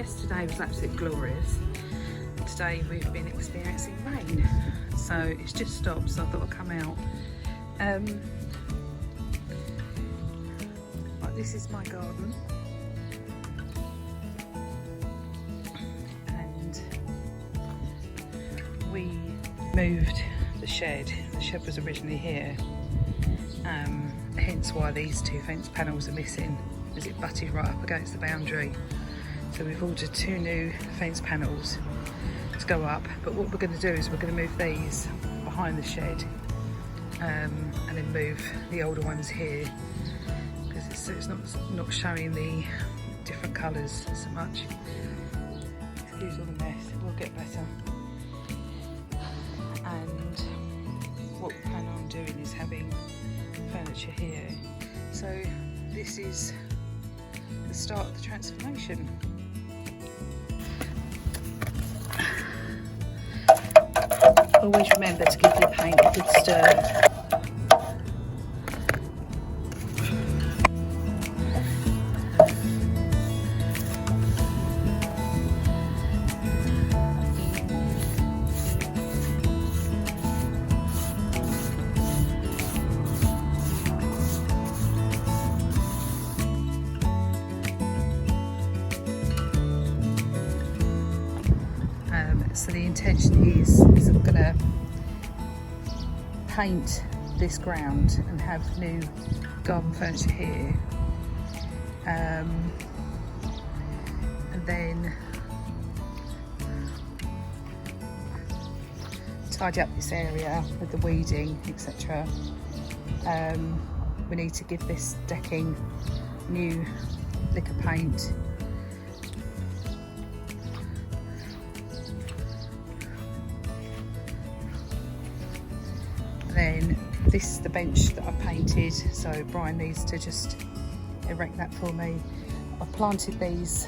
Yesterday was absolutely glorious. Today we've been experiencing rain, so it's just stopped, so I thought I'd come out. Right, this is my garden, and we moved the shed. The shed was originally here, hence why these two fence panels are missing, as it butted right up against the boundary. So we've ordered 2 new fence panels to go up, but what we're going to do is we're going to move these behind the shed, and then move the older ones here, because it's not showing the different colours so much. Excuse all the mess, it will get better. And what we plan on doing is having furniture here. So this is the start of the transformation. Always remember to give your paint a good stir. So the intention is I'm going to paint this ground and have new garden furniture here, and then tidy up this area with the weeding, etc. We need to give this decking new liquor paint. Then this is the bench that I painted, so Brian needs to just erect that for me. I planted these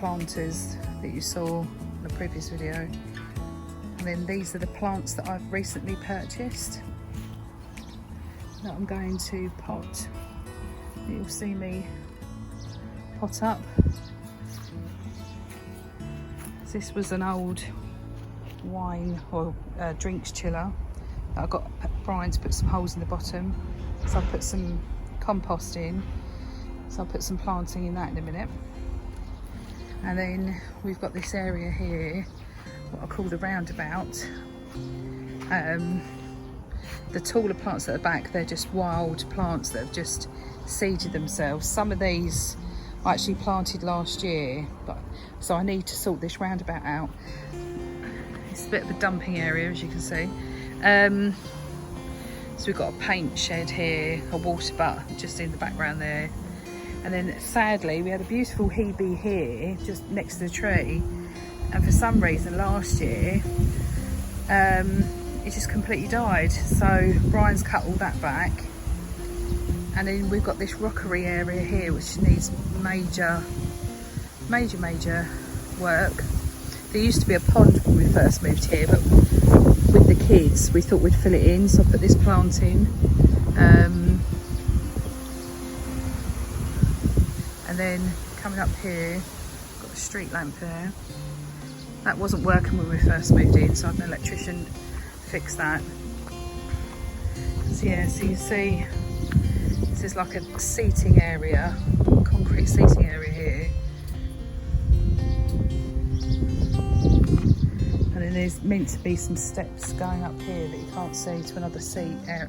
planters that you saw in the previous video, and then these are the plants that I've recently purchased that I'm going to pot. You'll see me pot up. This was an old wine or drinks chiller. I got Brian to put some holes in the bottom, so I put some compost in, so I'll put some planting in that in a minute. And then we've got this area here, what I call the roundabout. The taller plants at the back, they're just wild plants that have just seeded themselves. Some of these I actually planted last year, so I need to sort this roundabout out. It's a bit of a dumping area, as you can see. So we've got a paint shed here, a water butt just in the background there, and then sadly we had a beautiful hebe here just next to the tree, and for some reason last year it just completely died, so Brian's cut all that back. And then we've got this rockery area here which needs major work. There used to be a pond when we first moved here, but with the kids we thought we'd fill it in, so I put this plant in. And then coming up here, got a street lamp there. That wasn't working when we first moved in, so I had an electrician fix that. So yeah, so you see this is like a seating area, concrete seating area here. And then there's meant to be some steps going up here that you can't see to another seating area.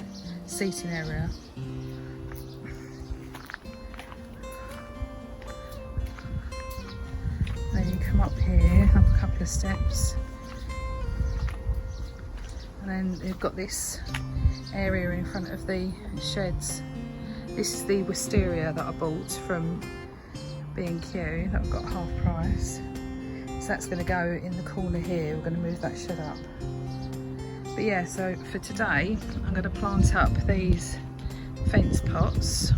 Then you come up here, up a couple of steps. And then you've got this area in front of the sheds. This is the wisteria that I bought from B&Q that I've got half price. So that's going to go in the corner here. We're going to move that shed up. But yeah, so for today I'm going to plant up these fence pots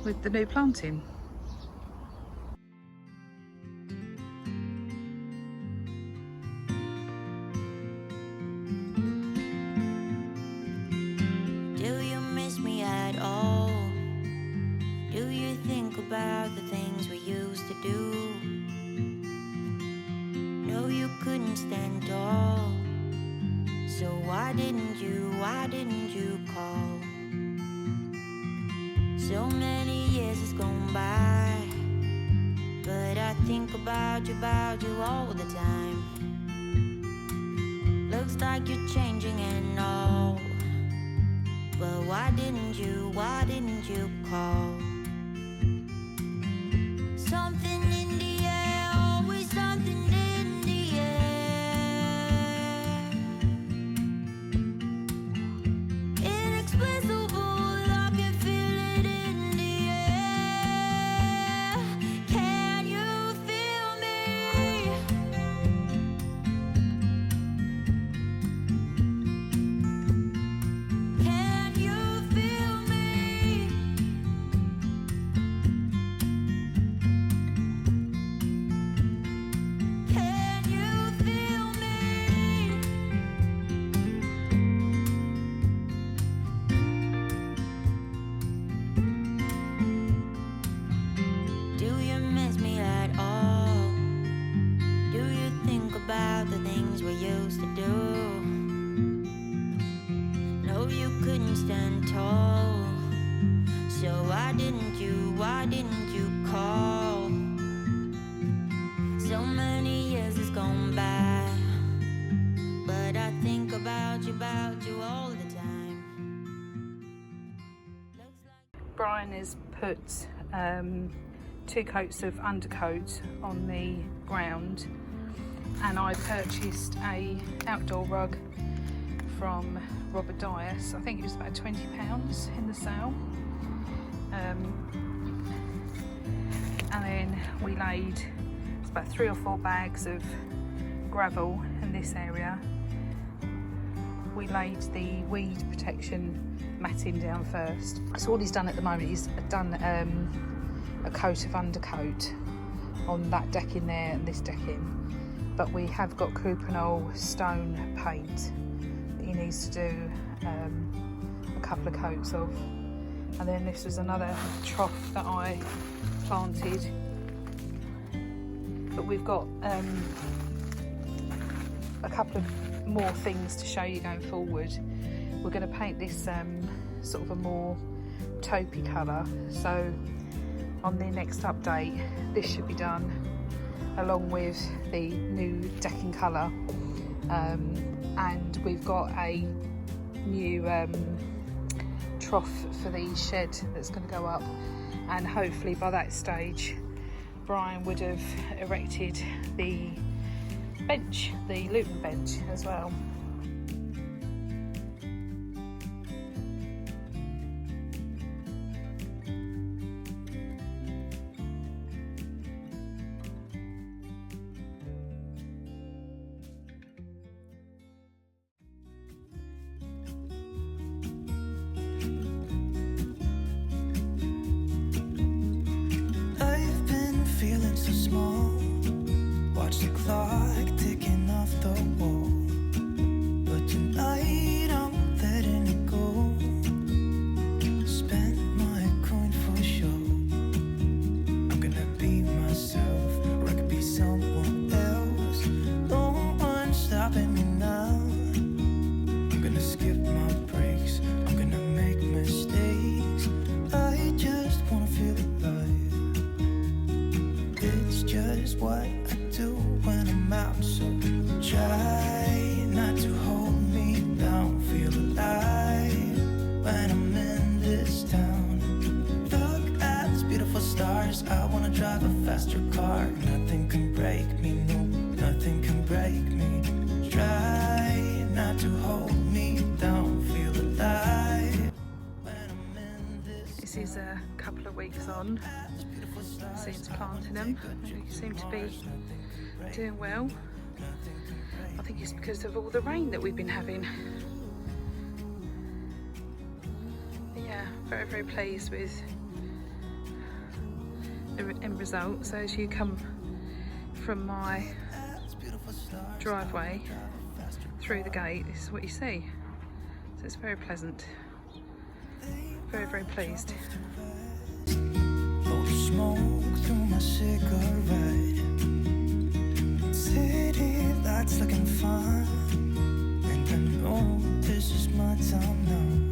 with the new planting. Do you miss me at all? Do you think couldn't stand tall. So why didn't you call? So many years has gone by, but I think about you all the time. Looks like you're changing and all, but why didn't you call? Something in the air, always something in the air. Inexplicable, I can feel it in the air. Can you feel me? Can you feel me? Can you feel me? Do you miss me at all? Do you think about the things we used to do? No, you couldn't stand tall. So why didn't you call? So many years has gone by, but I think about you all the time. Looks like Brian has put 2 coats of undercoat on the ground, and I purchased a outdoor rug from robertdyas. I think it was about £20 in the sale. And then we laid, it's about 3 or 4 bags of gravel in this area. We laid the weed protection matting down first. So all he's done at the moment is done a coat of undercoat on that decking there and this decking. But we have got Cuprinol stone paint that he needs to do a couple of coats of. And then this was another trough that I planted. But we've got a couple of more things to show you going forward. We're going to paint this sort of a more taupey colour. So on the next update, this should be done along with the new decking colour. And we've got a new trough for the shed that's going to go up, and hopefully by that stage Brian would have erected the bench, the Luton bench as well. Feeling so small, watch the clock ticking off the wall. But tonight I'm letting it go. Spend my coin for sure. I'm gonna be myself, or I could be someone else. No one's stopping me now. I'm gonna skip my breaks, I'm gonna make mistakes. I just wanna feel alive. It's just what I do when I'm out, so try not to hold me down. Feel alive when I'm in this town. Look at these beautiful stars, I wanna drive a faster car. Nothing can break me, no, nothing can break me. Try not to hold me down. Feel alive when I'm in this. This is a couple of weeks on since planting them. They seem to be doing well. I think it's because of all the rain that we've been having. But yeah, very, very pleased with the end result. So as you come from my driveway through the gate, this is what you see. So it's very pleasant. Very, very pleased. Smoke through my cigarette. City lights night's looking fine, and I know this is my time now.